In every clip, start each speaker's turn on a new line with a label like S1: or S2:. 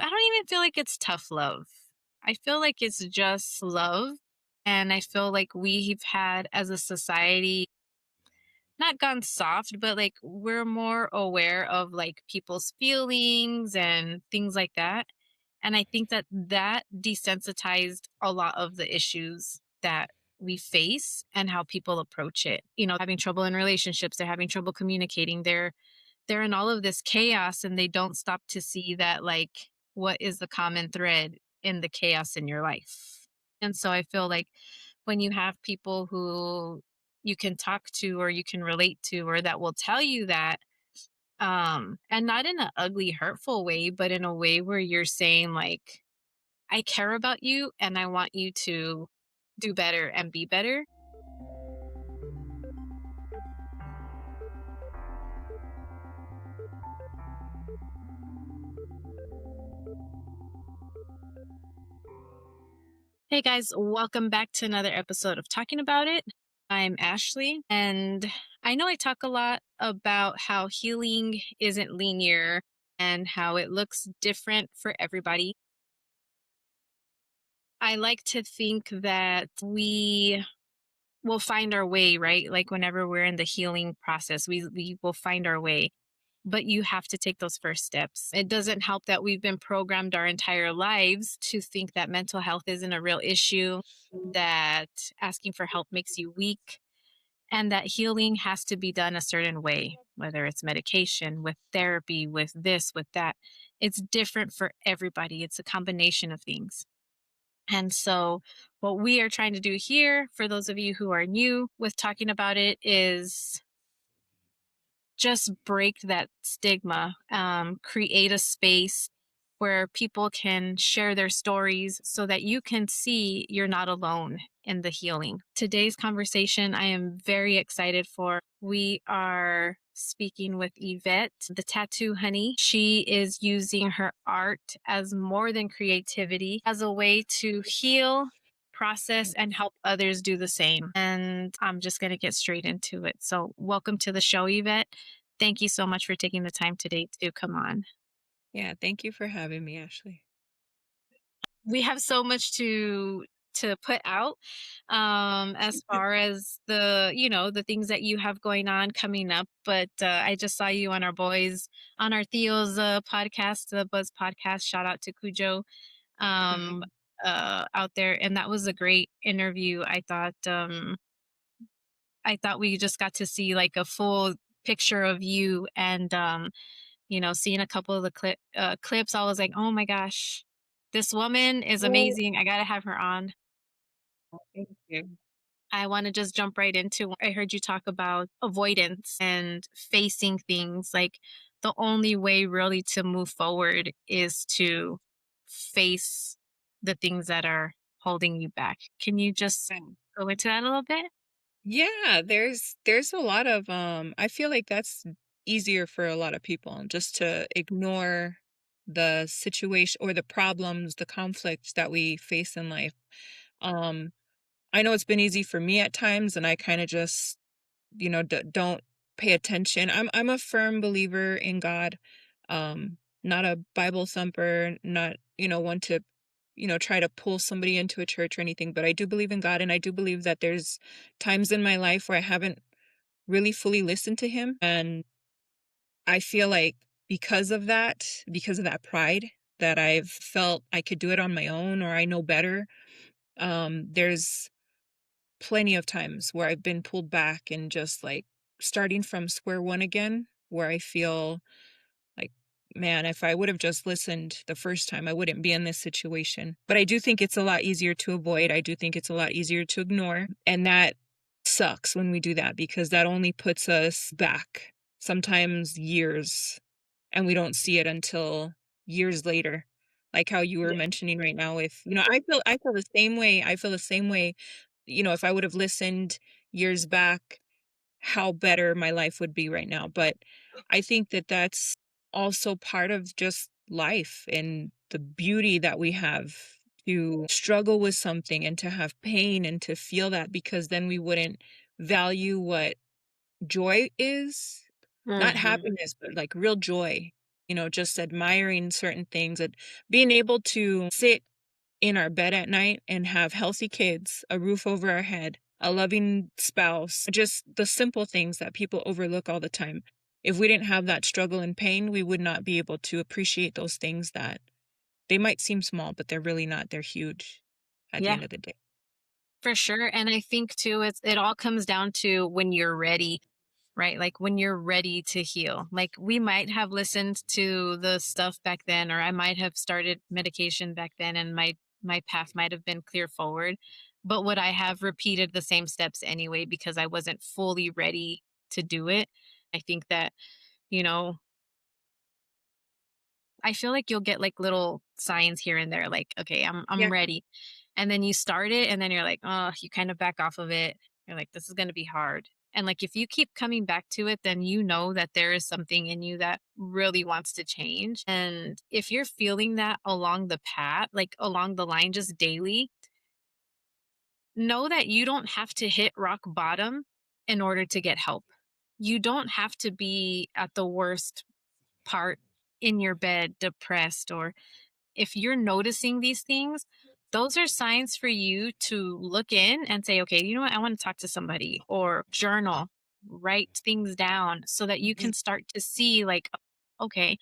S1: I don't even feel like it's tough love. I feel like it's just love. And I feel like we've had as a society not gone soft, but like we're more aware of like people's feelings and things like that. And I think that that desensitized a lot of the issues that we face and how people approach it. Having trouble in relationships, they're having trouble communicating, they're in all of this chaos and they don't stop to see that like what is the common thread in the chaos in your life. And so I feel like when you have people who you can talk to or you can relate to or that will tell you that, and not in an ugly hurtful way, but in a way where you're saying like, I care about you and I want you to do better and be better. Hey guys, welcome back to another episode of Talking About It. I'm Ashley, and I know I talk a lot about how healing isn't linear and how it looks different for everybody. I like to think that we will find our way, right? Like whenever we're in the healing process, we will find our way. But you have to take those first steps. It doesn't help that we've been programmed our entire lives to think that mental health isn't a real issue, that asking for help makes you weak, and that healing has to be done a certain way, whether it's medication, with therapy, with this, with that. It's different for everybody, it's a combination of things. And so, what we are trying to do here, for those of you who are new with talking about it, is just break that stigma, create a space where people can share their stories so that you can see you're not alone in the healing. Today's conversation, I am very excited for. We are speaking with Yvette, the tattoo honey. She is using her art as more than creativity, as a way to heal, process, and help others do the same. And I'm just going to get straight into it. So, welcome to the show, Yvette. Thank you so much for taking the time today to come on.
S2: Yeah, thank you for having me, Ashley.
S1: We have so much to put out, as far as the things that you have going on coming up. But I just saw you on our Theo's podcast, the Buzz podcast. Shout out to Cujo, um,
S2: Mhm.
S1: out there, and that was a great interview. I thought we just got to see like a full picture of you, and seeing a couple of the clips, I was like, oh my gosh, this woman is
S2: Oh,
S1: amazing. I gotta have her on.
S2: thank you.
S1: I want to just jump right into. I heard you talk about avoidance and facing things. Like the only way really to move forward is to face the things that are holding you back. Can you just
S2: Yeah.
S1: go into that a little bit?
S2: Yeah, there's a lot of I feel like that's easier for a lot of people just to ignore the situation or the problems, the conflicts that we face in life. Um I know it's been easy for me at times and I kind of just, don't pay attention. I'm a firm believer in God. Not a Bible thumper, not, one to, try to pull somebody into a church or anything, but I do believe in God and I do believe that there's times in my life where I haven't really fully listened to him and I feel like because of that pride that I've felt I could do it on my own or I know better, there's plenty of times where I've been pulled back and just like starting from square one again, where I feel like, man, if I would have just listened the first time, I wouldn't be in this situation. But I do think it's a lot easier to avoid. I do think it's a lot easier to ignore. And that sucks when we do that because that only puts us back sometimes years and we don't see it until years later. Like how you were
S1: Yeah.
S2: mentioning right now with, I feel the same way. I feel the same way. If I would have listened years back, how better my life would be right now. But I think that that's also part of just life and the beauty that we have to struggle with something and to have pain and to feel that because then we wouldn't value what joy is, not
S1: Hmm.
S2: happiness, but like real joy. just admiring certain things and being able to sit in our bed at night and have healthy kids, a roof over our head, a loving spouse, just the simple things that people overlook all the time. If we didn't have that struggle and pain, we would not be able to appreciate those things that they might seem small, but they're really not. They're huge at the
S1: Yeah,
S2: end of the day.
S1: for sure. And I think too, it all comes down to when you're ready, right? Like when you're ready to heal. Like we might have listened to the stuff back then, or I might have started medication back then, and my path might have been clear forward. But would I have repeated the same steps anyway because I wasn't fully ready to do it? I think that, you know, I feel like you'll get like little signs here and there, like, okay, I'm
S2: Yeah.
S1: ready. And then you start it and then you're like, oh, you kind of back off of it. You're like, this is gonna be hard. And like if you keep coming back to it, then you know that there is something in you that really wants to change. And if you're feeling that along the path, like along the line just daily, know that you don't have to hit rock bottom in order to get help. You don't have to be at the worst part in your bed, depressed, or if you're noticing these things, those are signs for you to look in and say, okay, you know what? I want to talk to somebody or journal, write things down so that you
S2: Mhm.
S1: can start to see, like, okay,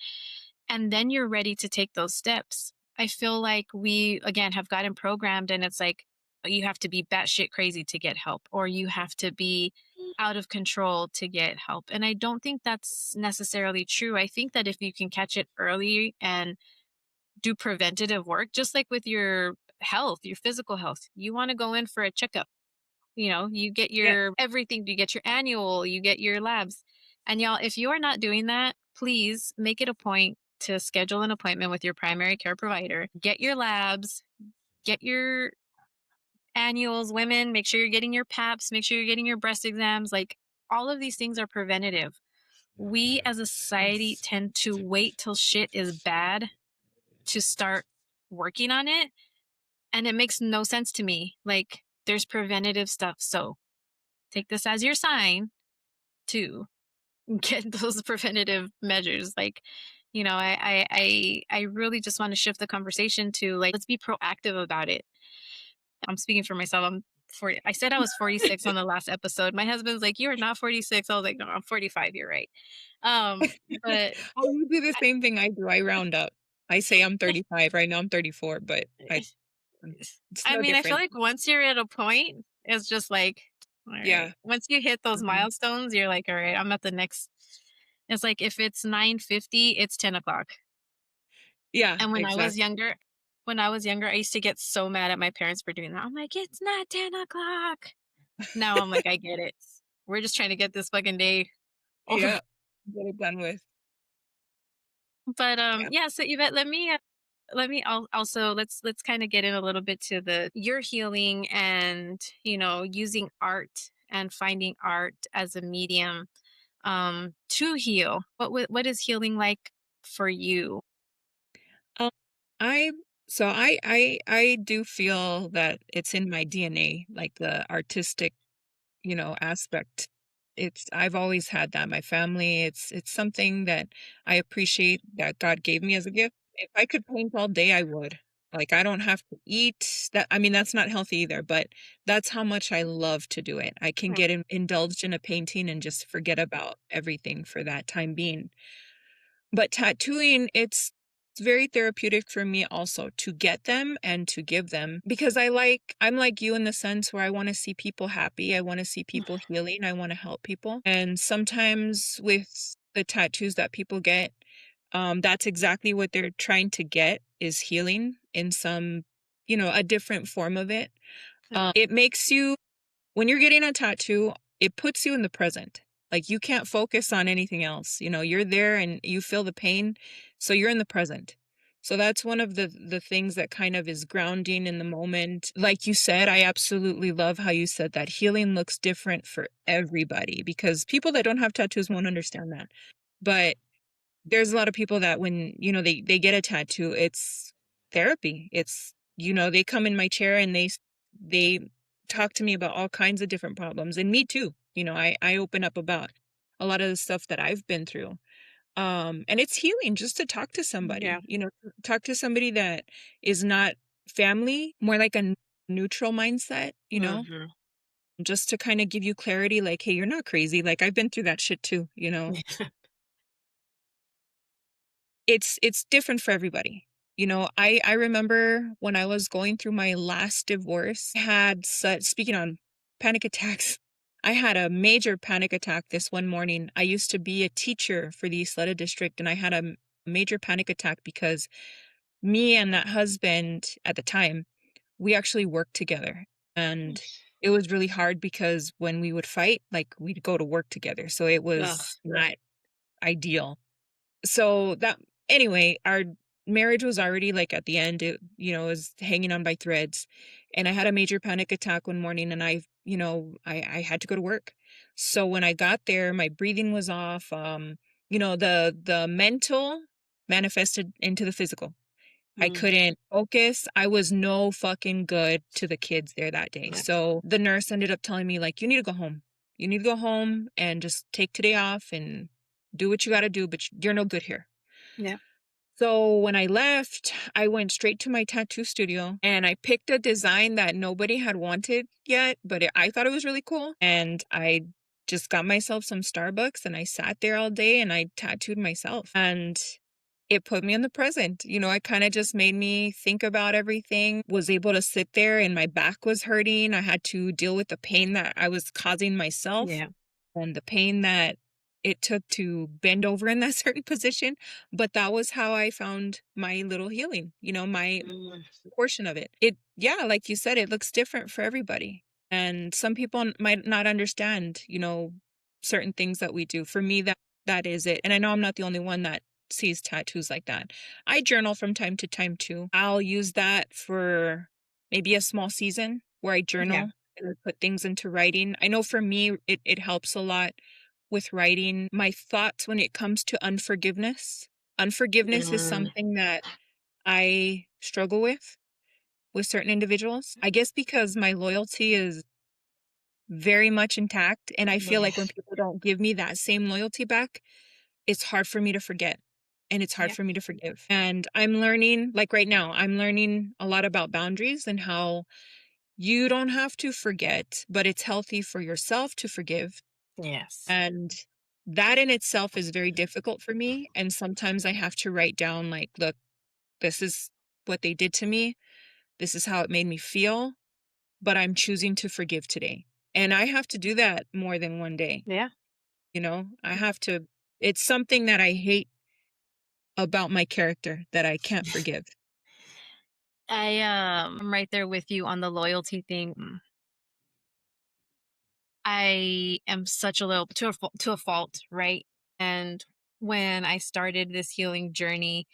S1: and then you're ready to take those steps. I feel like we, again, have gotten programmed and it's like, you have to be batshit crazy to get help, or you have to be out of control to get help. And I don't think that's necessarily true. I think that if you can catch it early and do preventative work, just like with your health, your physical health. You want to go in for a checkup. You know, you get
S2: Yeah.
S1: your everything, you get your annual, you get your labs. And y'all, if you are not doing that, please make it a point to schedule an appointment with your primary care provider. Get your labs, get your annuals, women, make sure you're getting your PAPs, make sure you're getting your breast exams. Like all of these things are preventative. We as a society
S2: Yes.
S1: tend to wait till shit is bad to start working on it. And it makes no sense to me. Like, there's preventative stuff. So take this as your sign to get those preventative measures. Like, I really just want to shift the conversation to like, let's be proactive about it. I'm speaking for myself. I'm 40. I said I was 46 on the last episode. My husband's like, "You are not 46." I was like, "No, I'm 45. You're right." But
S2: Oh, you do the
S1: I,
S2: same thing I do. I round up. I say I'm 35. Right now I'm 34, but it's
S1: I
S2: no
S1: mean, I feel
S2: different.
S1: like once you're at a point, it's just like, all right.
S2: Yeah.
S1: Once you hit those
S2: Mhm.
S1: milestones, you're like, all right, I'm at the next. It's like if it's 9:50, it's 10 o'clock.
S2: Yeah,
S1: And
S2: exactly.
S1: when I was younger, I used to get so mad at my parents for doing that. I'm like, it's not 10 o'clock. Now I'm like, I get it. We're just trying to get this fucking day over.
S2: Yeah. Get it done with.
S1: But
S2: Yeah.
S1: yeah. So Yvette, also let's kind of get in a little bit to the your healing and using art and finding art as a medium to heal. What is healing like for you?
S2: Um, I I do feel that it's in my DNA, like the artistic, aspect. I've always had that. My family, it's something that I appreciate that God gave me as a gift. If I could paint all day, I would. Like I don't have to eat. That I mean, that's not healthy either, but that's how much I love to do it. I can
S1: Mm,
S2: get indulged in a painting and just forget about everything for that time being. But tattooing, it's very therapeutic for me also to get them and to give them because I'm like you in the sense where I want to see people happy, I want to see people healing, I want to help people. And sometimes with the tattoos that people get, that's exactly what they're trying to get is healing in some, a different form of it. It makes you when you're getting a tattoo, it puts you in the present. Like, you can't focus on anything else, you're there and you feel the pain, so you're in the present. So that's one of the things that kind of is grounding in the moment. Like you said, I absolutely love how you said that healing looks different for everybody because people that don't have tattoos won't understand that. But there's a lot of people that when, they get a tattoo, it's therapy. They come in my chair and they talk to me about all kinds of different problems and me too. I open up about a lot of the stuff that I've been through. And it's healing just to talk to
S1: Yeah.
S2: somebody, talk to somebody that is not family, more like a neutral mindset,
S1: Mhm.
S2: just to kind of give you clarity, like, hey, you're not crazy. Like, I've been through that shit too. It's different for everybody. I remember when I was going through my last divorce, I had such speaking on panic attacks. I had a major panic attack this one morning. I used to be a teacher for the Isleta district, and I had a major panic attack because me and that husband at the time, we actually worked together. And it was really hard because when we would fight, like, we'd go to work together. So it
S1: Ugh.
S2: was not ideal. So that anyway, our marriage was already, like, at the end. It was hanging on by threads, and I had a major panic attack one morning, and I had to go to work. So when I got there, my breathing was off. The mental manifested into the physical. I
S1: Mm.
S2: couldn't focus. I was no fucking good to the kids there that day.
S1: Yeah.
S2: So the nurse ended up telling me, like, you need to go home. You need to go home and just take today off and do what you got to do, but you're no good here.
S1: Yeah.
S2: So when I left, I went straight to my tattoo studio and I picked a design that nobody had wanted yet, but I thought it was really cool. And I just got myself some Starbucks and I sat there all day and I tattooed myself. And it put me in the present. It kind of just made me think about everything, was able to sit there and my back was hurting. I had to deal with the pain that I was causing myself
S1: Yeah.
S2: and the pain that it took to bend over in that certain position. But that was how I found my little healing, my
S1: Mm.
S2: portion of it. Yeah, like you said, it looks different for everybody. And some people might not understand, certain things that we do. For me, that is it. And I know I'm not the only one that sees tattoos like that. I journal from time to time too. I'll use that for maybe a small season where I
S1: Yeah.
S2: journal and I put things into writing. I know for me, it helps a lot with writing my thoughts when it comes to unforgiveness. Unforgiveness is
S1: Mm.
S2: something that I struggle with certain individuals. I guess because my loyalty is very much intact, and I feel
S1: Yeah.
S2: like when people don't give me that same loyalty back, it's hard for me to forget, and it's hard
S1: Yeah.
S2: for me to forgive. And I'm learning, like right now, I'm learning a lot about boundaries and how you don't have to forget, but it's healthy for yourself to forgive.
S1: Yes.
S2: And that in itself is very difficult for me. And sometimes I have to write down, like, look, this is what they did to me. This is how it made me feel, but I'm choosing to forgive today. And I have to do that more than one day.
S1: Yeah.
S2: I have to, it's something that I hate about my character that I can't forgive.
S1: I'm right there with you on the loyalty thing. I am such a loyal to a fault, right? And when I started this healing journey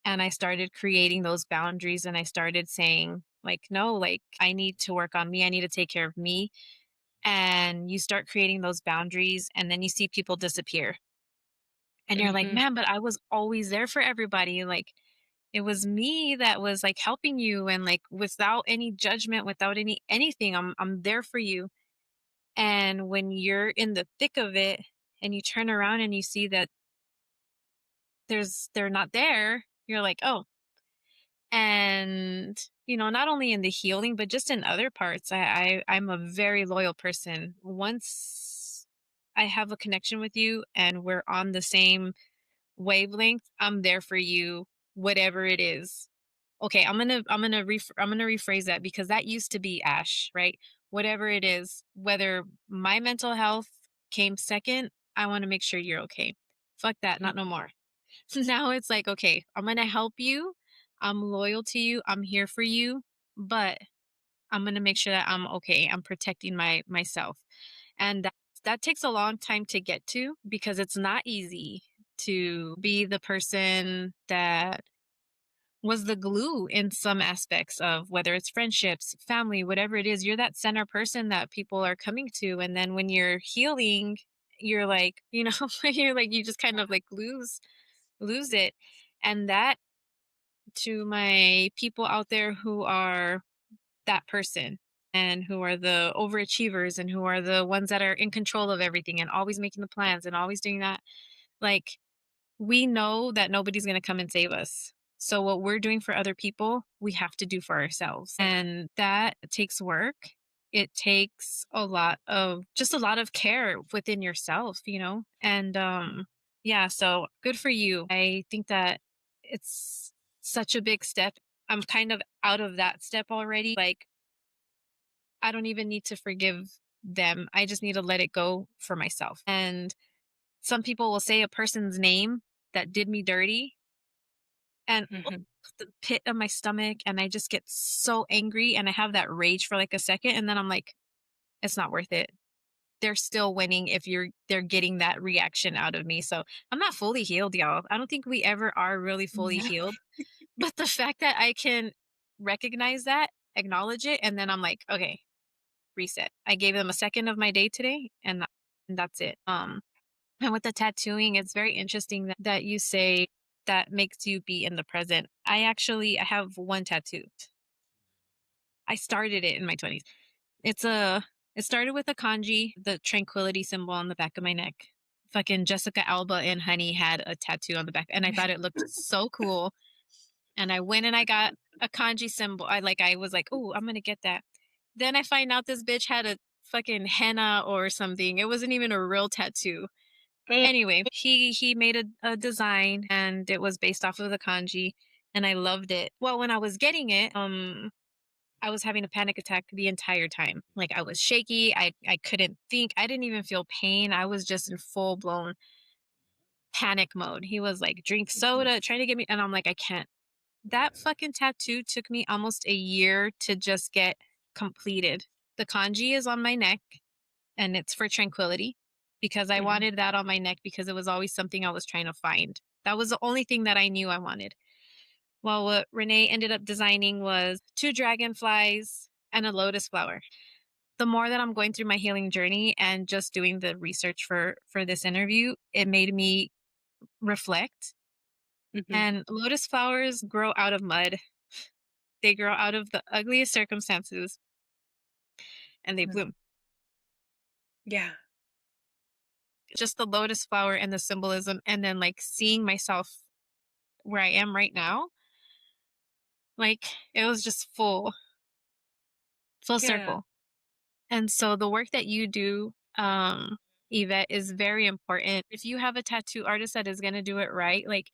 S1: and I started creating those boundaries and I started saying like no, like I need to work on me. I need to take care of me. And you start creating those boundaries and then you see people disappear. And you're like,
S2: Hmm.
S1: "Man, but I was always there for everybody." Like it was me that was like helping you and like without any judgment, without anything. I'm there for you. And when you're in the thick of it and you turn around and you see that they're not there, you're like, "Oh." And not only in the healing, but just in other parts, I'm a very loyal person. Once I have a connection with you and we're on the same wavelength, I'm there for you, whatever it is. Okay, I'm gonna rephrase that because that used to be Ash, right? Whatever it is, whether my mental health came second, I want to make sure you're okay. Fuck that, not no more. Now it's like, okay, I'm gonna help you. I'm loyal to you. I'm here for you, but I'm gonna make sure that I'm okay. I'm protecting myself, and that takes a long time to get to because it's not easy to be the person that was the glue in some aspects of whether it's friendships, family, whatever it is. You're that center person that people are coming to, and then when you're healing, you're like, you're like you just kind of like lose it. And that, to my people out there who are that person and who are the overachievers and who are the ones that are in control of everything and always making the plans and always doing that, like we know that nobody's going to come and save us. So what we're doing for other people, we have to do for ourselves. And that takes work. It takes a lot of care within yourself, you know? And yeah, so good for you. I think that it's such a big step. I'm kind of out of that step already. Like I don't even need to forgive them. I just need to let it go for myself. And some people will say a person's name that did me dirty and
S2: Mhm.
S1: the pit of my stomach, and I just get so angry and I have that rage for like a second, and then I'm like, it's not worth it. They're still winning if they're getting that reaction out of me. So I'm not fully healed, y'all. I don't think we ever are really fully
S2: No.
S1: healed. But the fact that I can recognize that, acknowledge it, and then I'm like, okay, reset. I gave them a second of my day today, and that's it. And with the tattooing, it's very interesting that you say that makes you be in the present. I have one tattoo. I started it in my 20s. It's a it started with a kanji, the tranquility symbol on the back of my neck. Fucking Jessica Alba and Honey had a tattoo on the back, and I thought it looked so cool. And I went and I got a kanji symbol. I was like, "Oh, I'm gonna get that." Then I find out this bitch had a fucking henna or something. It wasn't even a real tattoo.
S2: Oh,
S1: Anyway, he made a design and it was based off of the kanji and I loved it. Well, when I was getting it, I was having a panic attack the entire time. Like I was shaky, I couldn't think. I didn't even feel pain. I was just in full blown panic mode. He was like, "Drink soda," trying to get me and I'm like, "I can't." That fucking tattoo took me almost a year to just get completed. The kanji is on my neck and it's for tranquility because I
S2: mhm,
S1: wanted that on my neck because it was always something I was trying to find. That was the only thing that I knew I wanted. Well, what Renee ended up designing was two dragonflies and a lotus flower. The more that I'm going through my healing journey and just doing the research for this interview, it made me reflect.
S2: mhm,
S1: And lotus flowers grow out of mud. They grow out of the ugliest circumstances and they
S2: mm.
S1: bloom.
S2: Yeah,
S1: Just the lotus flower and the symbolism and then like seeing myself where I am right now, like it was just full
S2: yeah,
S1: circle. And so the work that you do, Yvette, is very important. If you have a tattoo artist that is going to do it right, like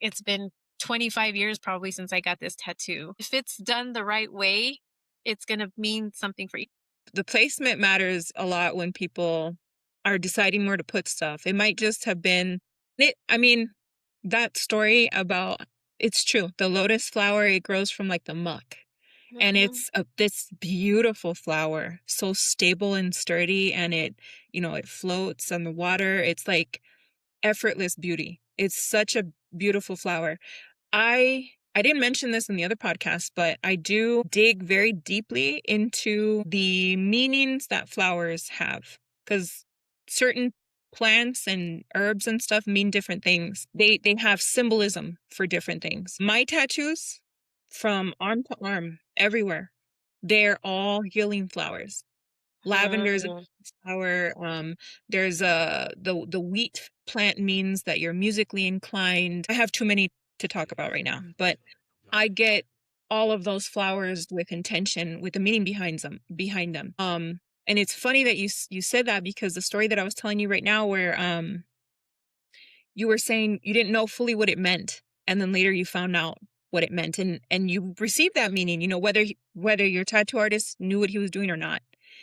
S1: it's been 25 years probably since I got this tattoo. If it's done the right way, it's going to mean something for you.
S2: the placement matters a lot when people are deciding where to put stuff. It might just have been I mean, that story about it's true. The lotus flower, it grows from like the muck. And
S1: Mhm.
S2: it's this beautiful flower, so stable and sturdy, and it floats on the water. It's like effortless beauty. It's such a beautiful flower. I didn't mention this in the other podcast, but I do dig very deeply into the meanings that flowers have because certain plants and herbs and stuff mean different things. They have symbolism for different things. My tattoos from arm to arm everywhere, they're all healing flowers. Lavender is a
S1: Mm,
S2: flower. There's the wheat plant means that you're musically inclined. I have too many to talk about right now, but I get all of those flowers with intention, with the meaning behind them. And it's funny that you said that because the story that I was telling you right now, where you were saying you didn't know fully what it meant, and then later you found out what it meant, and you received that meaning. Whether your tattoo artist knew what he was doing or not.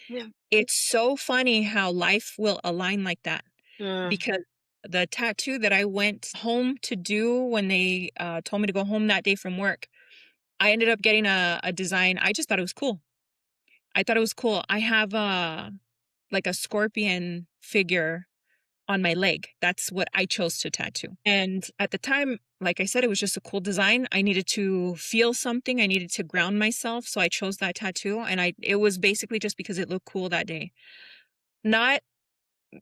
S1: yeah.
S2: It's so funny how life will align like that
S1: Mm,
S2: because the tattoo that I went home to do when they told me to go home that day from work, I ended up getting a design. I just thought it was cool. I thought it was cool. I have like a scorpion figure on my leg. That's what I chose to tattoo. And at the time, like I said, it was just a cool design. I needed to feel something. I needed to ground myself, so I chose that tattoo. And it was basically just because it looked cool that day. Not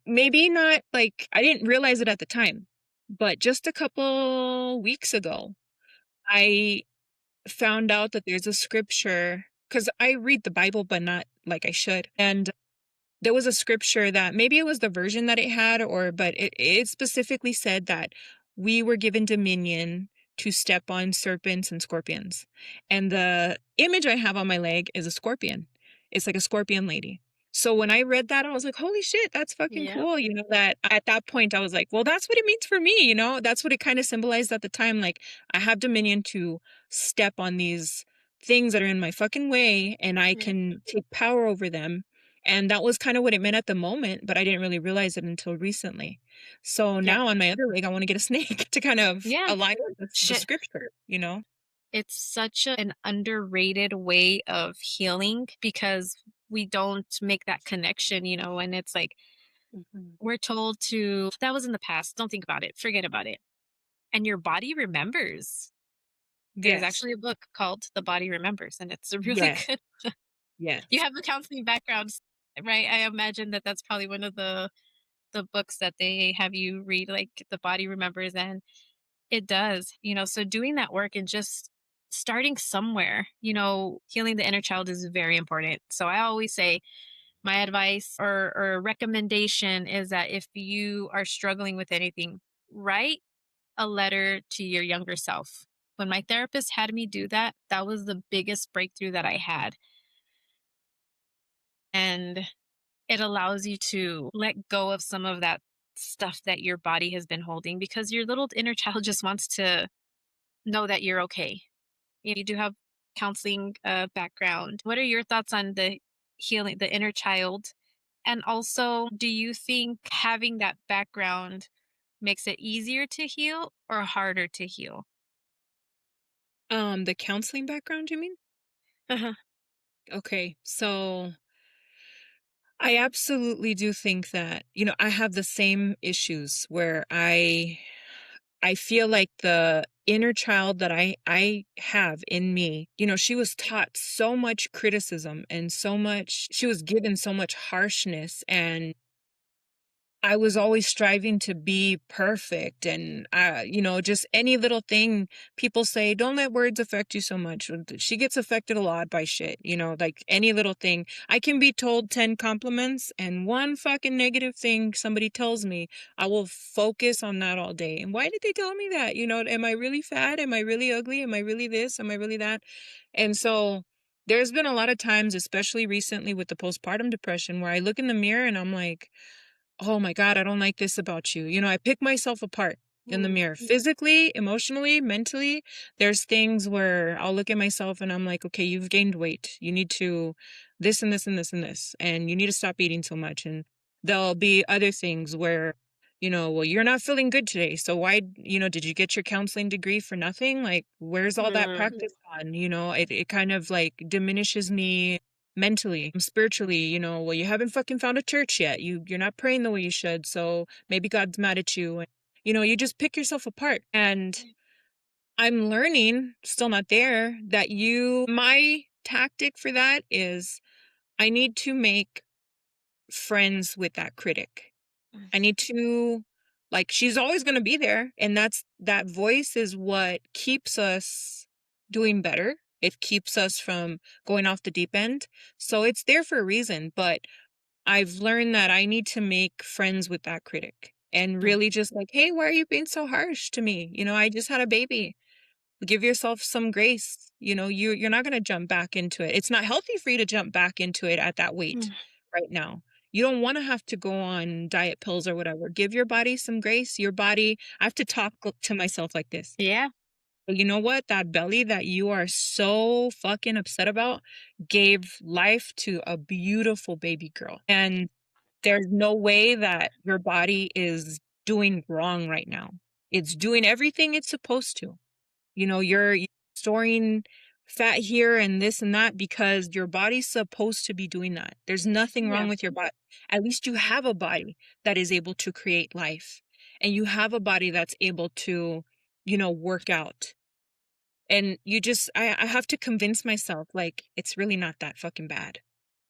S2: Maybe not, like, I didn't realize it at the time, but just a couple weeks ago, I found out that there's a scripture because I read the Bible, but not like I should. And there was a scripture that maybe it was the version that it had, or but it specifically said that we were given dominion to step on serpents and scorpions. And the image I have on my leg is a scorpion. It's like a scorpion lady. So when I read that, I was like, holy shit, that's fucking
S1: Yeah.
S2: cool. You know, that at that point I was like, well, that's what it means for me, you know? That's what it kind of symbolized at the time. Like, I have dominion to step on these things that are in my fucking way, and I
S1: Yeah.
S2: can take power over them, and that was kind of what it meant at the moment, but I didn't really realize it until recently. So
S1: Yeah.
S2: now on my other leg, I want to get a snake to kind of
S1: Yeah.
S2: align with the
S1: Shit.
S2: scripture, you know?
S1: It's such an underrated way of healing because we don't make that connection, and it's like
S2: Mhm.
S1: we're told to that was in the past. Don't think about it. Forget about it. And your body remembers. There's
S2: Yes.
S1: actually a book called The Body Remembers, and it's a really
S2: Yes.
S1: good. You
S2: Yes.
S1: have a counseling background, right? I imagine that that's probably one of the books that they have you read, like The Body Remembers, and it does. So doing that work and just starting somewhere, healing the inner child is very important. So I always say my advice or recommendation is that if you are struggling with anything, write a letter to your younger self. When my therapist had me do that, that was the biggest breakthrough that I had. And it allows you to let go of some of that stuff that your body has been holding because your little inner child just wants to know that you're okay. You do have counseling background. What are your thoughts on the healing, the inner child? And also, do you think having that background makes it easier to heal or harder to heal?
S2: The counseling background, you mean?
S1: Uh-huh.
S2: Okay. So I absolutely do think that, you know, I have the same issues where I feel like the inner child that I have in me, you know, she was taught so much criticism and so much, she was given so much harshness, and I was always striving to be perfect, and you know, just any little thing. People say don't let words affect you so much. She gets affected a lot by shit, you know, like any little thing. I can be told 10 compliments, and one fucking negative thing somebody tells me, I will focus on that all day. And why did they tell me that? You know, am I really fat? Am I really ugly? Am I really this? Am I really that? And so there's been a lot of times, especially recently with the postpartum depression, where I look in the mirror and I'm like, oh my God, I don't like this about you. You know, I pick myself apart in the
S1: Mm,
S2: mirror, physically, emotionally, mentally. There's things where I'll look at myself and I'm like, okay, you've gained weight. You need to this and this and this and this, and you need to stop eating so much. And there'll be other things where, you know, well, you're not feeling good today. So why, you know, did you get your counseling degree for nothing? Like, where's all that
S1: mm,
S2: practice on? You know, it kind of like diminishes me mentally, spiritually, you know, well, you haven't fucking found a church yet. You're not praying the way you should, so maybe God's mad at you. And you know, you just pick yourself apart. And I'm learning, still not there, that my tactic for that is I need to make friends with that critic. I
S1: mm,
S2: need to, like, she's always going to be there, and that voice is what keeps us doing better. It keeps us from going off the deep end. So it's there for a reason, but I've learned that I need to make friends with that critic and
S1: mm,
S2: really just like, "Hey, why are you being so harsh to me? You know, I just had a baby. Give yourself some grace. You know, you're not gonna jump back into it. It's not healthy for you to jump back into it at that weight
S1: mm.
S2: right now. You don't wanna have to go on diet pills or whatever. Give your body some grace. Your body, I have to talk to myself like this.
S1: Yeah.
S2: You know what? That belly that you are so fucking upset about gave life to a beautiful baby girl. And there's no way that your body is doing wrong right now. It's doing everything it's supposed to. You know, you're storing fat here and this and that because your body's supposed to be doing that. There's nothing
S1: Yeah.
S2: wrong with your body. At least you have a body that is able to create life. And you have a body that's able to, you know, work out. And you just I have to convince myself like it's really not that fucking bad.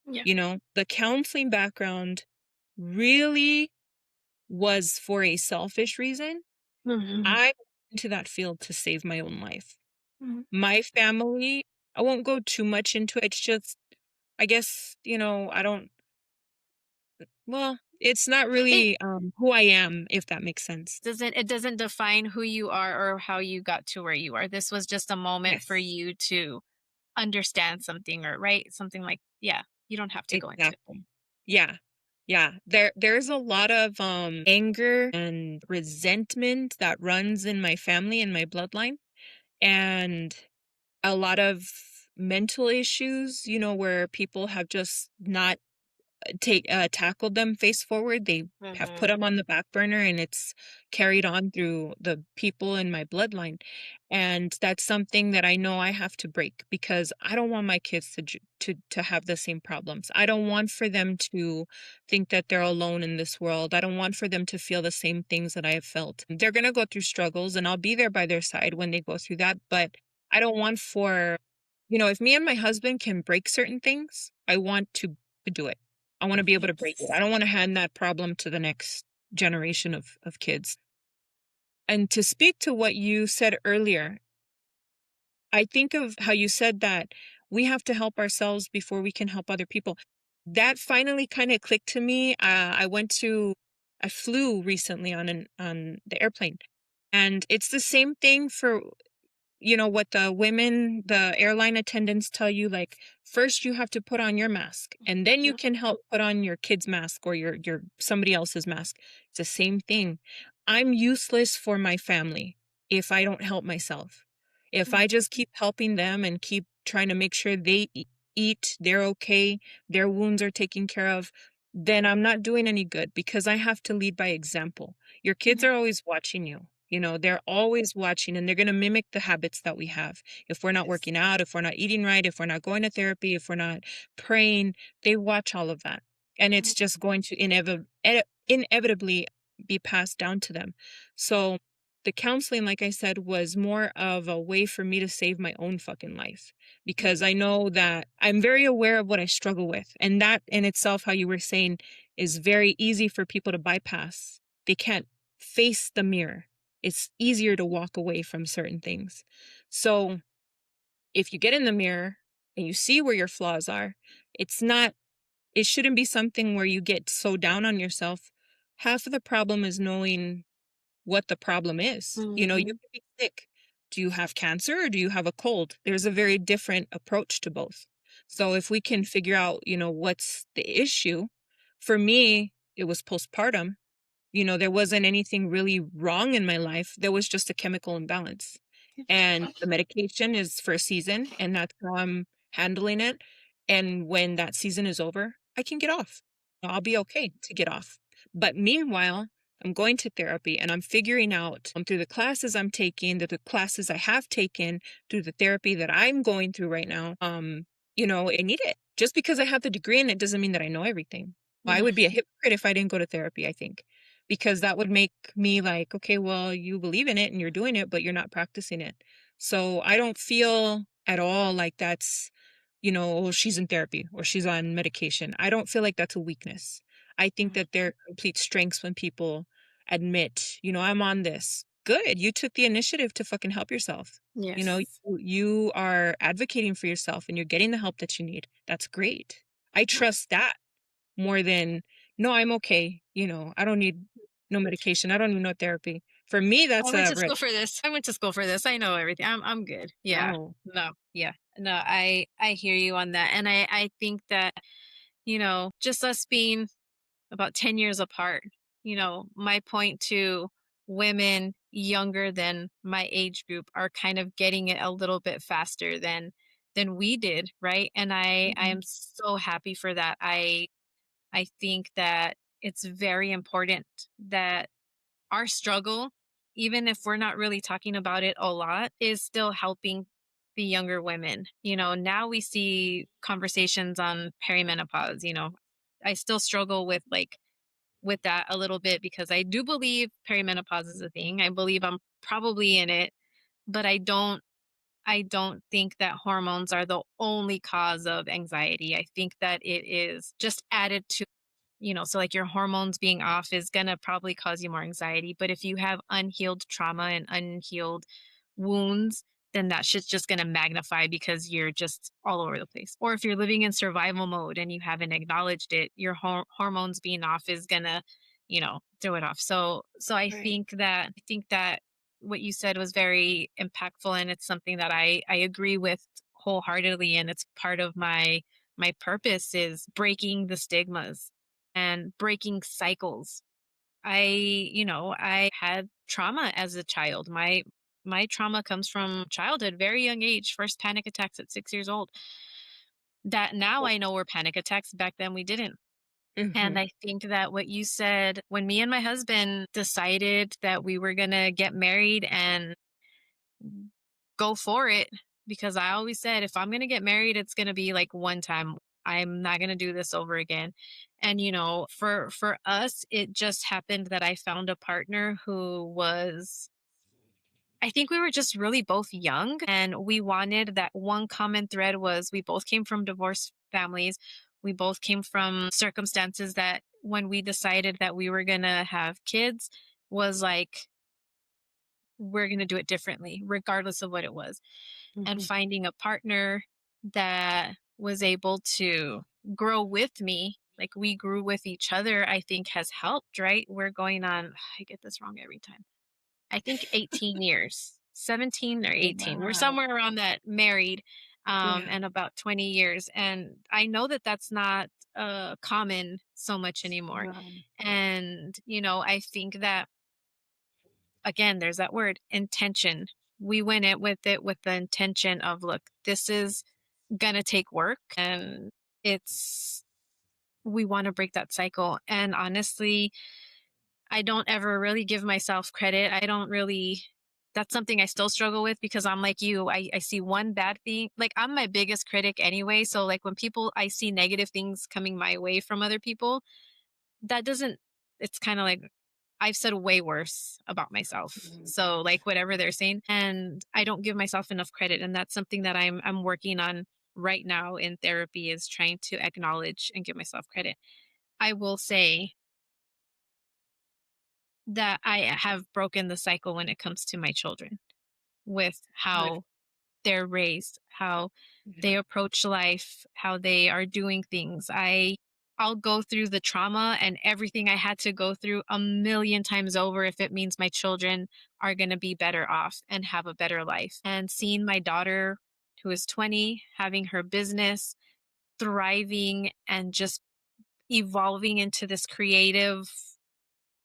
S1: Yeah.
S2: You know, the counseling background really was for a selfish reason.
S1: Mhm,
S2: I went into that field to save my own life.
S1: mhm,
S2: My family, I won't go too much into it. It's just, I guess, you know, I don't, Well, it's not
S1: It
S2: really, who I am, if that makes sense.
S1: doesn't define who you are or how you got to where you are. This was just a moment for
S2: Yes,
S1: you to understand something or right something like yeah, you don't have to go into it.
S2: exactly. Yeah. Yeah. There's a lot of, anger and resentment that runs in my family and my bloodline, and a lot of mental issues, where people have just not tackled them face forward. They have put
S1: Mhm.
S2: them on the back burner, and it's carried on through the people in my bloodline. And that's something that I know I have to break, because I don't want my kids to have the same problems. I don't want for them to think that they're alone in this world. I don't want for them to feel the same things that I have felt. They're going to go through struggles, and I'll be there by their side when they go through that, but I don't want for if me and my husband can break certain things, I want to do it. I wanna be able to break it. I
S1: Yes.
S2: don't wanna hand that problem to the next generation of kids. And to speak to what you said earlier, I think of how you said that we have to help ourselves before we can help other people. That finally kinda clicked to me. I flew recently on the airplane, and it's the same thing for what the airline attendants tell you, like, first you have to put on your mask, and then you
S1: Mhm.
S2: can help put on your kid's mask or your somebody else's mask. It's the same thing. I'm useless for my family if I don't help myself. If I just keep helping them and keep trying to make sure they eat, they're okay, their wounds are taken care of, then I'm not doing any good, because I have to lead by example. Your kids
S1: Mhm.
S2: are always watching you. They're always watching, and they're going to mimic the habits that we have. If we're not
S1: Yes.
S2: working out, if we're not eating right, if we're not going to therapy, if we're not praying, they watch all of that. And
S1: Mhm.
S2: it's just going to inevitably be passed down to them. So the counseling, like I said, was more of a way for me to save my own fucking life, because I know that I'm very aware of what I struggle with. And that in itself, how you were saying, is very easy for people to bypass. They can't face the mirror. It's easier to walk away from certain things. So if you get in the mirror and you see where your flaws are, it's not, it shouldn't be something where you get so down on yourself. Half of the problem is knowing what the problem is. You
S1: Mhm.
S2: can be sick. Do you have cancer or do you have a cold? There's a very different approach to both. So if we can figure out, what's the issue, for me, it was postpartum. There wasn't anything really wrong in my life. There was just a chemical imbalance. And the medication is for a season, and that's how I'm handling it. And when that season is over, I can get off. I'll be okay to get off. But meanwhile, I'm going to therapy, and I'm figuring out, through the classes I'm taking, the classes I have taken, through the therapy that I'm going through right now. I need it. Just because I have the degree in it doesn't mean that I know everything. I would be a hypocrite if I didn't go to therapy, I think, because that would make me like, okay, well, you believe in it and you're doing it, but you're not practicing it. So I don't feel at all like that's, oh, she's in therapy or she's on medication. I don't feel like that's a weakness. I think
S1: Mhm.
S2: that they're complete strengths when people admit, I'm on this. Good. You took the initiative to fucking help yourself.
S1: Yes.
S2: You are advocating for yourself and you're getting the help that you need. That's great. I trust that more than, "No, I'm okay, I don't need no medication, I don't need no therapy." For me,
S1: I
S2: that's
S1: went
S2: a
S1: to
S2: red
S1: school for this. I went to school for this. I know everything. I'm good. Yeah.
S2: no.
S1: No. Yeah. No, I hear you on that. And I think that, just us being about 10 years apart, my point to women younger than my age group are kind of getting it a little bit faster than we did, right? And I
S2: Mhm,
S1: am so happy for that. I think that it's very important that our struggle, even if we're not really talking about it a lot, is still helping the younger women. Now we see conversations on perimenopause. I still struggle with that a little bit because I do believe perimenopause is a thing. I believe I'm probably in it, but I don't think that hormones are the only cause of anxiety. I think that it is just added to, so like your hormones being off is going to probably cause you more anxiety. But if you have unhealed trauma and unhealed wounds, then that shit's just going to magnify because you're just all over the place. Or if you're living in survival mode and you haven't acknowledged it, your hormones being off is going to, throw it off. So
S2: Right.
S1: I think that what you said was very impactful, and it's something that I agree with wholeheartedly, and it's part of my purpose is breaking the stigmas and breaking cycles. I had trauma as a child. My trauma comes from childhood, very young age, first panic attacks at 6 years old. That now I know were panic attacks, back then we didn't. And
S2: Mhm.
S1: I think that what you said, when me and my husband decided that we were going to get married and go for it, because I always said if I'm going to get married, it's going to be like one time. I'm not going to do this over again. And for us, it just happened that I found a partner who was, I think we were just really both young, and we wanted that one common thread was we both came from divorced families. We both came from circumstances that when we decided that we were going to have kids was like we're going to do it differently regardless of what it was. And
S2: Mhm.
S1: finding a partner that was able to grow with me, like we grew with each other, I think has helped, right? We're going on, I get this wrong every time. I think 18 years, 17 or 18. We're
S2: Wow.
S1: somewhere around that married,
S2: Yeah.
S1: and about 20 years. And I know that that's not common so much anymore.
S2: No.
S1: And, I think that, again, there's that word intention. We went it with the intention of, look, this is gonna take work, and it's we want to break that cycle. And honestly, I don't ever really give myself credit. I don't really, that's something I still struggle with because I'm like you. I see one bad thing. Like, I'm my biggest critic anyway. So like when people I see negative things coming my way from other people, that doesn't, it's kind of like I've said way worse about myself.
S2: Mhm.
S1: So like whatever they're saying, and I don't give myself enough credit, and that's something that I'm working on right now in therapy, is trying to acknowledge and give myself credit. I will say that I have broken the cycle when it comes to my children, with
S2: Good.
S1: how they're raised, how they
S2: Yeah.
S1: approach life, how they are doing things. I'll go through the trauma and everything I had to go through a million times over if it means my children are going to be better off and have a better life. And seeing my daughter, who is 20, having her business, thriving, and just evolving into this creative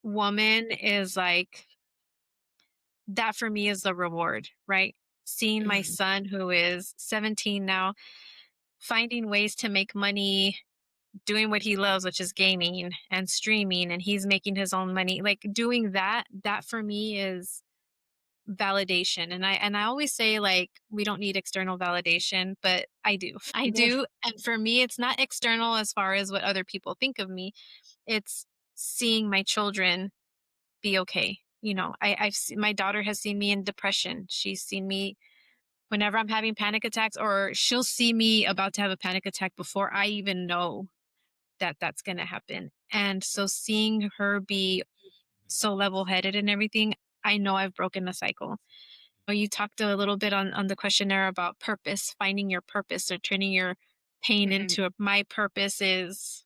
S1: woman is like, that for me is the reward, right? Seeing my
S2: Mhm.
S1: son, who is 17 now, finding ways to make money doing what he loves, which is gaming and streaming, and he's making his own money. Like doing that for me is validation. And I always say, like, we don't need external validation, but I do. I
S2: Yeah.
S1: do. And for me, it's not external as far as what other people think of me. It's seeing my children be okay. My daughter has seen me in depression. She's seen me whenever I'm having panic attacks, or she'll see me about to have a panic attack before I even know that that's going to happen. And so seeing her be so level headed and everything, I know I've broken the cycle. You talked a little bit on the questionnaire about purpose, finding your purpose or turning your pain
S2: Mhm.
S1: into my purpose is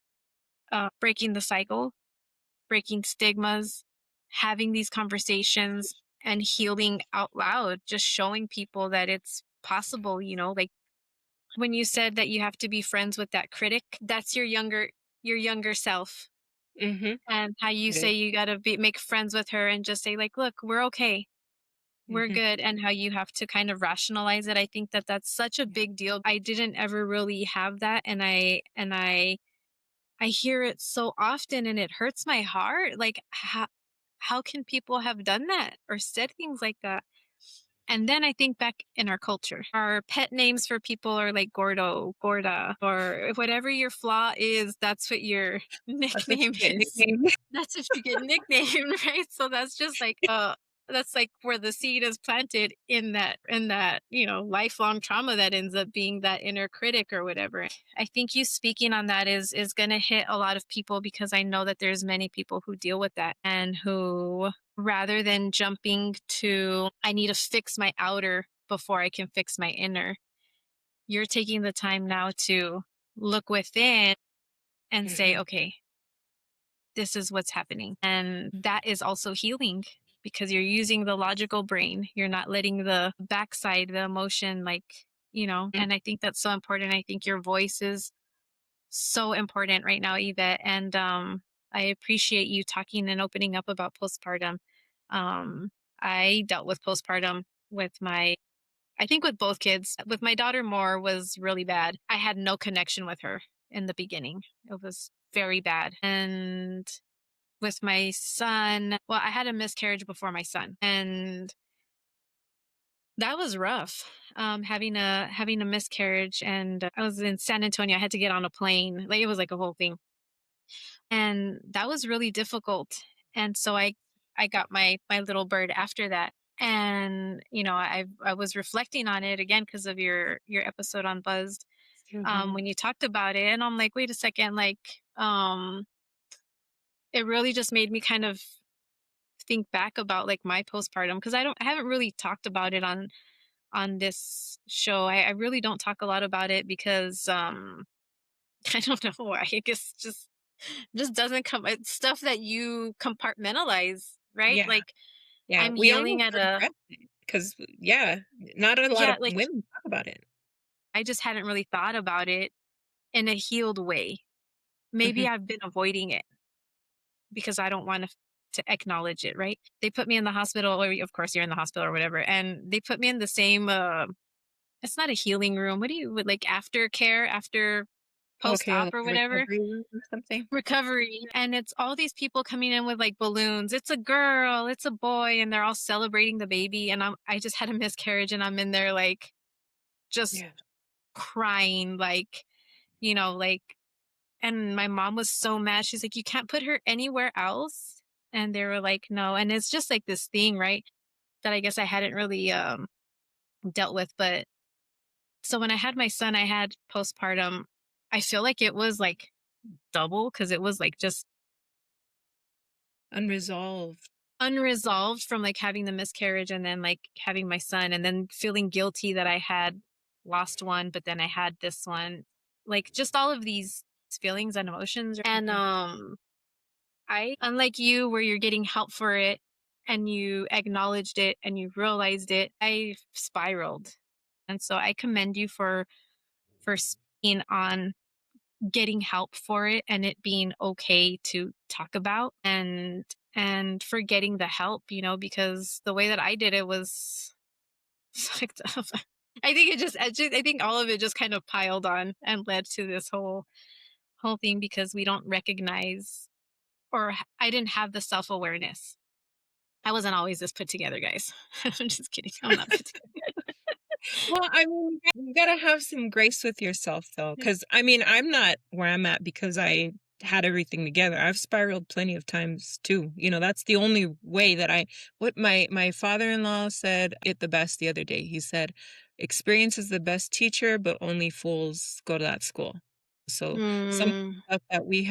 S1: breaking the cycle, breaking stigmas, having these conversations, and healing out loud, just showing people that it's possible, like when you said that you have to be friends with that critic, that's your younger self.
S2: Mhm.
S1: And how you
S2: It
S1: say
S2: is.
S1: you got to be make friends with her and just say, like, look, we're okay. We're
S2: Mhm.
S1: good. And how you have to kind of rationalize it. I think that that's such a
S2: Yeah.
S1: big deal. I didn't ever really have that, and I hear it so often, and it hurts my heart. Like, how can people have done that or said things like that? And then I think back in our culture, our pet names for people are like Gordo, Gorda, or whatever your flaw is, that's what your
S2: That's what
S1: nickname
S2: you get
S1: is.
S2: nicknamed.
S1: That's if you get nicknamed, right? So that's just like that's like where the seed is planted in that, lifelong trauma that ends up being that inner critic or whatever. I think you speaking on that is going to hit a lot of people, because I know that there's many people who deal with that, and who, rather than jumping to I need to fix my outer before I can fix my inner. You're taking the time now to look within and say,
S2: Mhm.
S1: okay, this is what's happening. And that is also healing because you're using the logical brain. You're not letting the backside, the emotion,
S2: Mm.
S1: and I think that's so important. I think your voice is so important right now, Yvette. And I appreciate you talking and opening up about postpartum. Um, I dealt with postpartum with I think with both kids. With my daughter more was really bad. I had no connection with her in the beginning. It was very bad. And with my son, well, I had a miscarriage before my son, and that was rough. Having a miscarriage, and I was in San Antonio. I had to get on a plane. Like it was like a whole thing, and that was really difficult. And so I got my little bird after that. And I was reflecting on it again because of your episode on Buzzed,
S2: Mhm.
S1: when you talked about it, and I'm like, wait a second, it really just made me kind of think back about like my postpartum because I haven't really talked about it on this show. I really don't talk a lot about it because I don't know why. I guess just doesn't come. It's stuff that you compartmentalize, right?
S2: Yeah,
S1: Like
S2: yeah,
S1: I'm
S2: we
S1: healing
S2: almost
S1: at a
S2: address it because yeah, not a lot
S1: yeah,
S2: of
S1: like
S2: women talk about it.
S1: I just hadn't really thought about it in a healed way. Maybe
S2: Mhm.
S1: I've been avoiding it because I don't want to acknowledge it, right? They put me in the hospital, or of course you're in the hospital or whatever, and they put me in the same it's not a healing room. What do you like aftercare, after
S2: Okay,
S1: post-op
S2: like
S1: or
S2: a
S1: whatever?
S2: recovery room or something?
S1: Recovery. And it's all these people coming in with like balloons. It's a girl, it's a boy, and they're all celebrating the baby. And I just had a miscarriage and I'm in there like just
S2: Yeah.
S1: crying, like, and my mom was so mad. She's like, you can't put her anywhere else. And they were like, no. And it's just like this thing, right? That I guess I hadn't really dealt with. But so when I had my son, I had postpartum. I feel like it was like double because it was like just
S2: Unresolved.
S1: unresolved from like having the miscarriage and then like having my son and then feeling guilty that I had lost one, but then I had this one. Like just all of these feelings and emotions. And
S2: Mhm.
S1: I, unlike you where you're getting help for it and you acknowledged it and you realized it, I spiraled. And so I commend you for speaking on getting help for it and it being okay to talk about, and for getting the help, because the way that I did it was fucked up. I think all of it just kind of piled on and led to this whole thing because we don't recognize, I didn't have the self-awareness. I wasn't always this put together, guys. I'm just kidding. I'm not put
S2: Well, I mean, you gotta have some grace with yourself though,
S1: together.
S2: because I mean, I'm not where I'm at because I had everything together. I've spiraled plenty of times too. That's the only way that what my father-in-law said it the best the other day. He said, "Experience is the best teacher, but only fools go to that school." So some
S1: Mm,
S2: stuff that we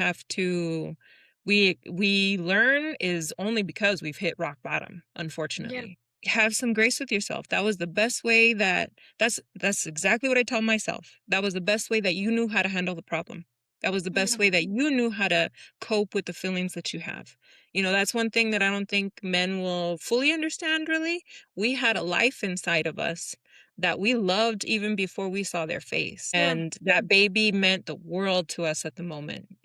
S2: learn is only because we've hit rock bottom,
S1: yeah.
S2: unfortunately. Have some grace with yourself. That was the best way that's exactly what I tell myself. That was the best way that you knew how to handle the problem. That was the best
S1: Yeah.
S2: way that you knew how to cope with the feelings that you have. That's one thing that I don't think men will fully understand really. We had a life inside of us that we loved even before we saw their face.
S1: Yeah.
S2: And that baby meant the world to us at the moment.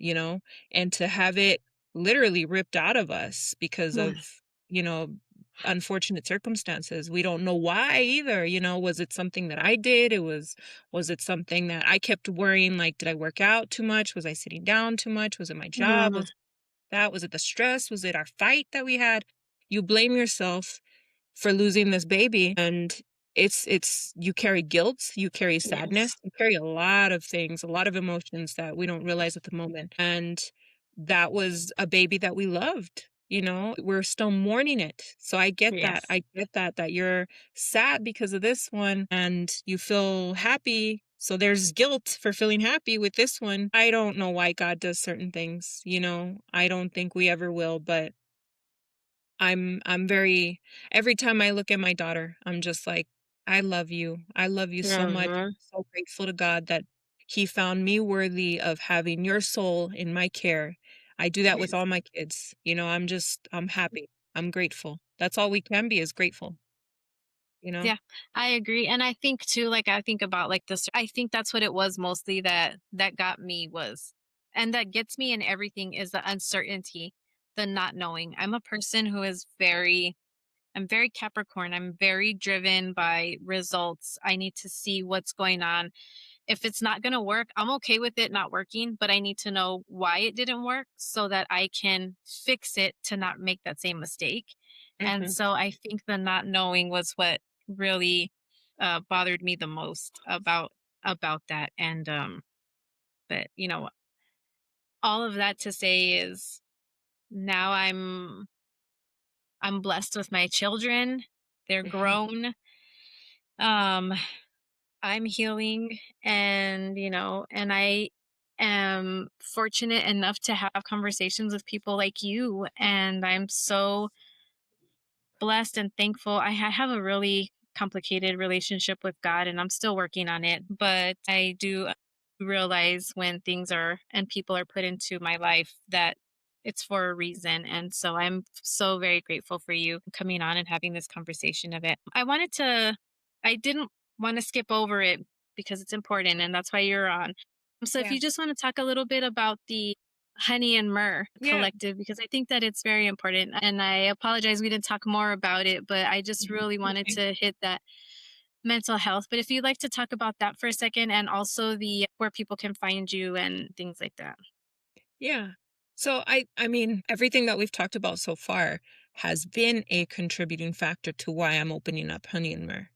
S2: And to have it literally ripped out of us because
S1: Yeah.
S2: of, you know, unfortunate circumstances. We don't know why either. Was it something that I did? Was it something that I kept worrying like did I work out too much? Was I sitting down too much? Was it my job?
S1: Mhm.
S2: Was it the stress? Was it our fight that we had? You blame yourself for losing this baby and it's you carry guilt, you carry
S1: Yes.
S2: sadness, you carry a lot of things, a lot of emotions that we don't realize at the moment. And that was a baby that we loved. We're still mourning it. So I get that.
S1: Yes.
S2: I get that you're sad because of this one and you feel happy. So there's guilt for feeling happy with this one. I don't know why God does certain things. I don't think we ever will, but I'm very every time I look at my daughter, I'm just like I love you. I love you so much.
S1: Mhm.
S2: I'm so grateful to God that He found me worthy of having your soul in my care. I do that with all my kids. I'm happy. I'm grateful. That's all we can be is grateful, you know?
S1: Yeah, I agree. And I think too, like I think about like this, I think that's what it was mostly that got me was, and that gets me in everything is the uncertainty, the not knowing. I'm a person who is I'm very Capricorn. I'm very driven by results. I need to see what's going on. If it's not going to work, I'm okay with it not working, but I need to know why it didn't work so that I can fix it to not make that same mistake. And
S2: Mhm.
S1: so I think the not knowing was what really bothered me the most about that. And but all of that to say is now I'm blessed with my children. They're
S2: Mhm.
S1: grown. Um I'm healing, and and I am fortunate enough to have conversations with people like you, and I'm so blessed and thankful. Have a really complicated relationship with God, and I'm still working on it, but I do realize when things are and people are put into my life that it's for a reason. And so I'm so very grateful for you coming on and having this conversation of it. I didn't want to skip over it because it's important, and that's why you're on. So if
S2: Yeah.
S1: you just want to talk a little bit about the Honey and Myrrh
S2: Yeah.
S1: collective, because I think that it's very important. And I apologize we didn't talk more about it, but I just
S2: Mhm.
S1: really wanted
S2: Okay.
S1: to hit that mental health. But if you'd like to talk about that for a second, and also the where people can find you and things like that.
S2: Yeah. So I mean, everything that we've talked about so far has been a contributing factor to why I'm opening up Honey and Myrrh.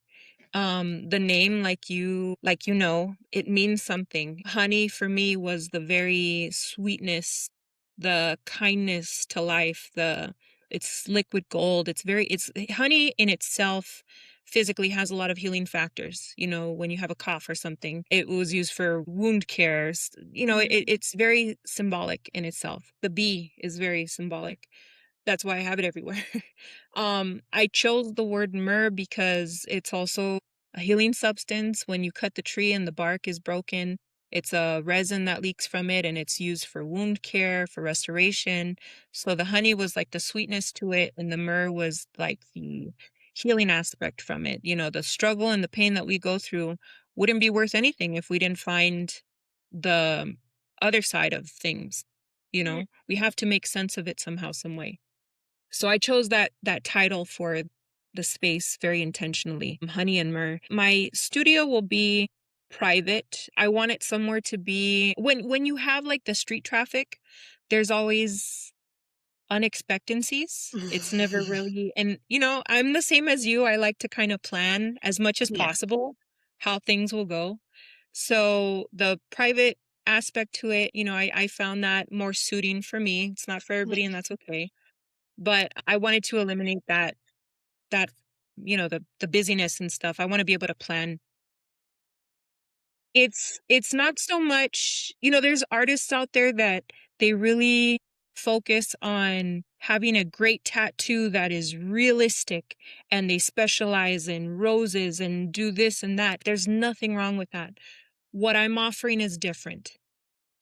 S2: The name, like it means something. Honey for me was the very sweetness, the kindness to life, the it's liquid gold. It's honey in itself physically has a lot of healing factors. When you have a cough or something, it was used for wound care. It's very symbolic in itself. The bee is very symbolic. That's why I have it everywhere. I chose the word myrrh because it's also a healing substance. When you cut the tree and the bark is broken, it's a resin that leaks from it and it's used for wound care, for restoration. So the honey was like the sweetness to it, and the myrrh was like the healing aspect from it. The struggle and the pain that we go through wouldn't be worth anything if we didn't find the other side of things.
S1: Mm.
S2: We have to make sense of it somehow, some way. So I chose that title for the space very intentionally, Honey and Myrrh. My studio will be private. I want it somewhere to be when you have like the street traffic, there's always unexpectancies. It's never really, and I'm the same as you. I like to kind of plan as much as
S1: Yeah.
S2: possible how things will go. So the private aspect to it, I found that more suiting for me. It's not for
S1: Yeah.
S2: everybody, and that's okay, but I wanted to eliminate that, the busyness and stuff. I wanna be able to plan. It's not so much, there's artists out there that they really focus on having a great tattoo that is realistic, and they specialize in roses and do this and that. There's nothing wrong with that. What I'm offering is different.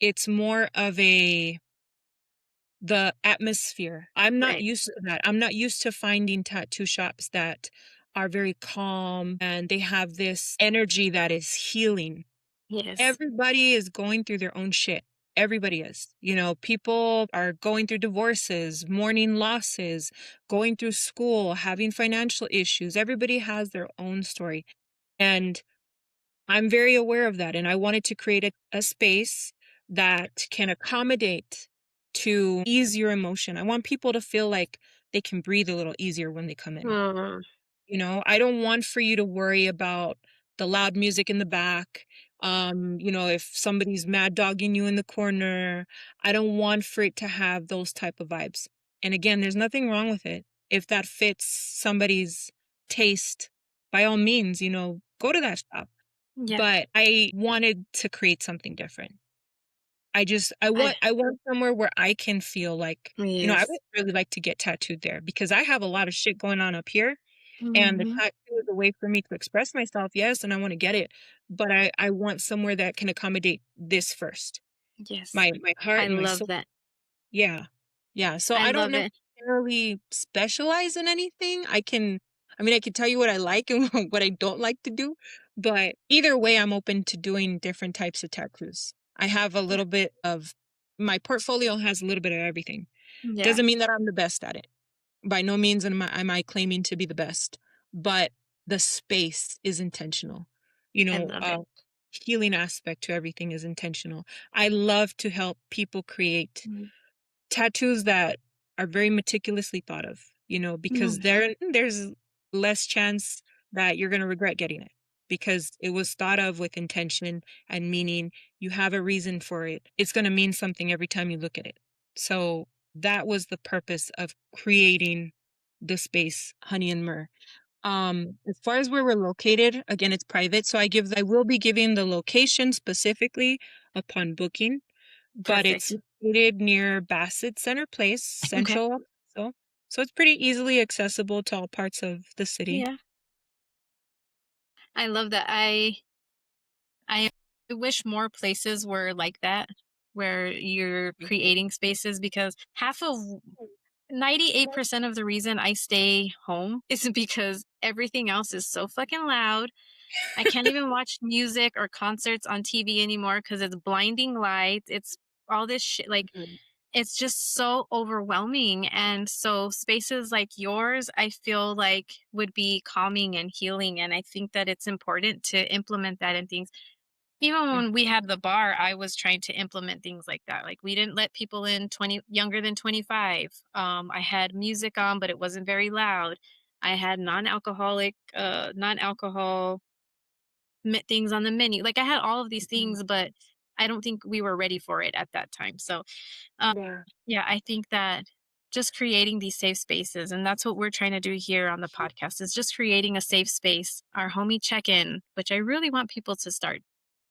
S2: It's more of the atmosphere. I'm not
S1: Right.
S2: used to that. I'm not used to finding tattoo shops that are very calm and they have this energy that is healing.
S1: Yes.
S2: Everybody is going through their own shit. Everybody is. People are going through divorces, mourning losses, going through school, having financial issues. Everybody has their own story. And I'm very aware of that, and I wanted to create a space that can accommodate to ease your emotion. I want people to feel like they can breathe a little easier when they come in.
S1: Mm.
S2: I don't want for you to worry about the loud music in the back. If somebody's mad dogging you in the corner, I don't want for it to have those type of vibes. And again, there's nothing wrong with it. If that fits somebody's taste, by all means, go to that shop,
S1: Yeah.
S2: but I wanted to create something different. I
S1: I
S2: want somewhere where I can feel like, I
S1: Yes.
S2: would really like to get tattooed there because I have a lot of shit going on up here, And the
S1: Mhm.
S2: tattoo is a way for me to express myself, yes, and I wanna get it, but I want somewhere that can accommodate this first.
S1: Yes.
S2: My heart
S1: I
S2: and my
S1: love
S2: soul.
S1: that.
S2: Yeah. Yeah, so
S1: I
S2: I don't
S1: love it.
S2: necessarily specialize in anything. I mean, I can tell you what I like and what I don't like to do, but either way, I'm open to doing different types of tattoos. I have a
S1: Yeah.
S2: little bit of my portfolio has a little bit of everything.
S1: Yeah.
S2: Doesn't mean that I'm the best at it. By no means am I claiming to be the best, but the space is intentional. You
S1: I
S2: know,
S1: love it.
S2: healing aspect to everything is intentional. I love to help people create
S1: Mm.
S2: tattoos that are very meticulously thought of, because
S1: Mm.
S2: there's less chance that you're going to regret getting it because it was thought of with intention and meaning. You have a reason for it. It's going to mean something every time you look at it. So that was the purpose of creating the space Honey and Myrrh. As far as where we're located, again, it's private, so I will be giving the location specifically upon booking, but it's
S1: Perfect.
S2: located near Bassett Center Place,
S1: Okay.
S2: Central, so it's pretty easily accessible to all parts of the city.
S1: Yeah. I love that. I wish more places were like that, where you're creating spaces because half of 98% of the reason I stay home is because everything else is so fucking loud. I can't even watch music or concerts on TV anymore because it's blinding lights. It's all this shit. Like,
S2: Mhm.
S1: it's just so overwhelming. And so, spaces like yours, I feel like would be calming and healing. And I think that it's important to implement that in things. Even
S2: Mm,
S1: when we had the bar, I was trying to implement things like that. Like, we didn't let people in 20 younger than 25. I had music on, but it wasn't very loud. I had non-alcohol things on the menu. Like, I had all of these
S2: mhm.
S1: things, but I don't think we were ready for it at that time. So, uh,
S2: Yeah.
S1: yeah, I think that just creating these safe spaces, and that's what we're trying to do here on the podcast, is just creating a safe space, our homie check-in, which I really want people to start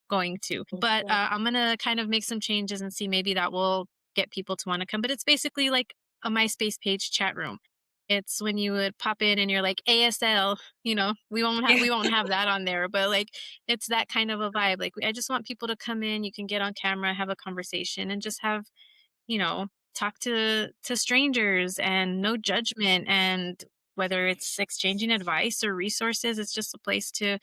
S1: going to. But
S2: Yeah.
S1: I'm gonna kind of make some changes and see maybe that will get people to want to come. But it's basically like a MySpace page chat room. It's when you would pop in and you're like ASL, we won't have that on there, but like it's that kind of a vibe. Like, I just want people to come in, you can get on camera, have a conversation and just have, you know, talk to strangers and no judgment, and whether it's exchanging advice or resources, it's just a place to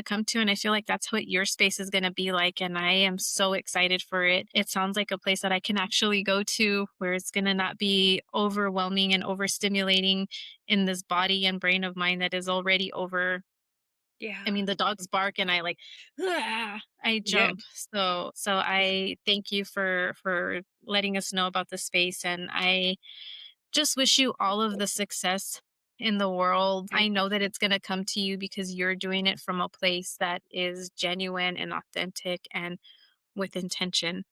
S1: come to. And I feel like that's what your space is going to be like. And I am so excited for it. It sounds like a place that I can actually go to where it's going to not be overwhelming and overstimulating in this body and brain of mine that is already over. I
S2: Yeah.
S1: mean, the dogs bark and I like, I
S2: Yeah.
S1: jump. So I thank you for letting us know about the space. And I just wish you all of the success in the world. I know that it's going to come to you because you're doing it from a place that is genuine and authentic and with intention.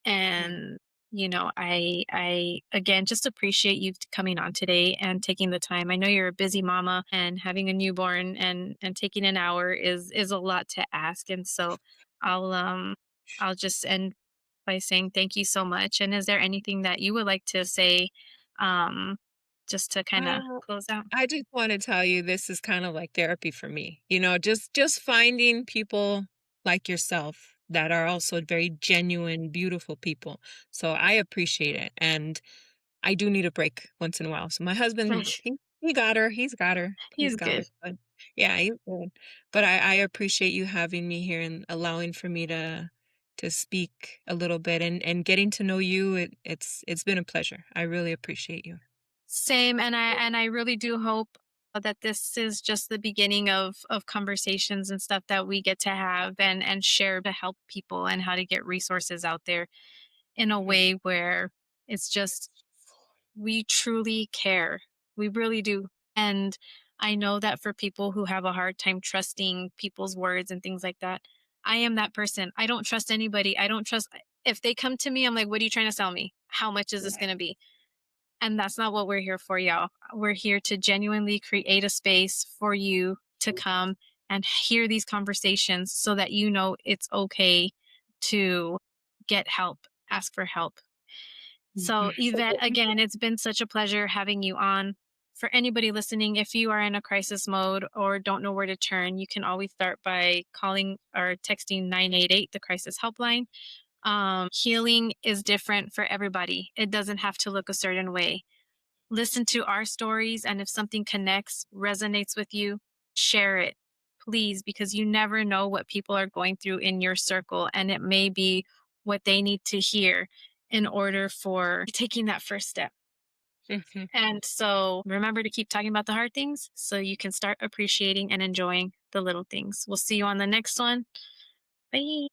S2: Yeah.
S1: And I again just appreciate you coming on today and taking the time. I know you're a busy mama and having a newborn, and taking an hour is a lot to ask. And so I'll um I'll just end by saying thank you so much. And is there anything that you would like to say, um just to kind of
S2: Uh,
S1: close out?
S2: I just want to tell you this is kind of like therapy for me. Just finding people like yourself that are also very genuine, beautiful people. So I appreciate it. And I do need a break once in a while. So my husband, he got her. He's got her. He's
S1: He's
S2: got
S1: good.
S2: her. But yeah, he's good. But I appreciate you having me here and allowing for me to speak a little bit and getting to know you. It's been a pleasure. I really appreciate you.
S1: Same, and I really do hope that this is just the beginning of conversations and stuff that we get to have and share to help people and how to get resources out there in a
S2: Mhm.
S1: way where it's just we truly care. We really do. And I know that for people who have a hard time trusting people's words and things like that, I am that person. I don't trust anybody. I don't trust if they come to me, I'm like, what are you trying to sell me? How much is this
S2: Yeah.
S1: going to be? And that's not what we're here for, y'all. We're here to genuinely create a space for you to come and hear these conversations so that you know it's okay to get help, ask for help. So,
S2: Mhm.
S1: Yvette, again, it's been such a pleasure having you on. For anybody listening, if you are in a crisis mode or don't know where to turn, you can always start by calling or texting 988, the crisis helpline. Healing is different for everybody. It doesn't have to look a certain way. Listen to our stories, and if something connects, resonates with you, share it, please, because you never know what people are going through in your circle, and it may be what they need to hear in order for taking that first step.
S2: Mhm.
S1: And so remember to keep talking about the hard things so you can start appreciating and enjoying the little things. We'll see you on the next one. Bye.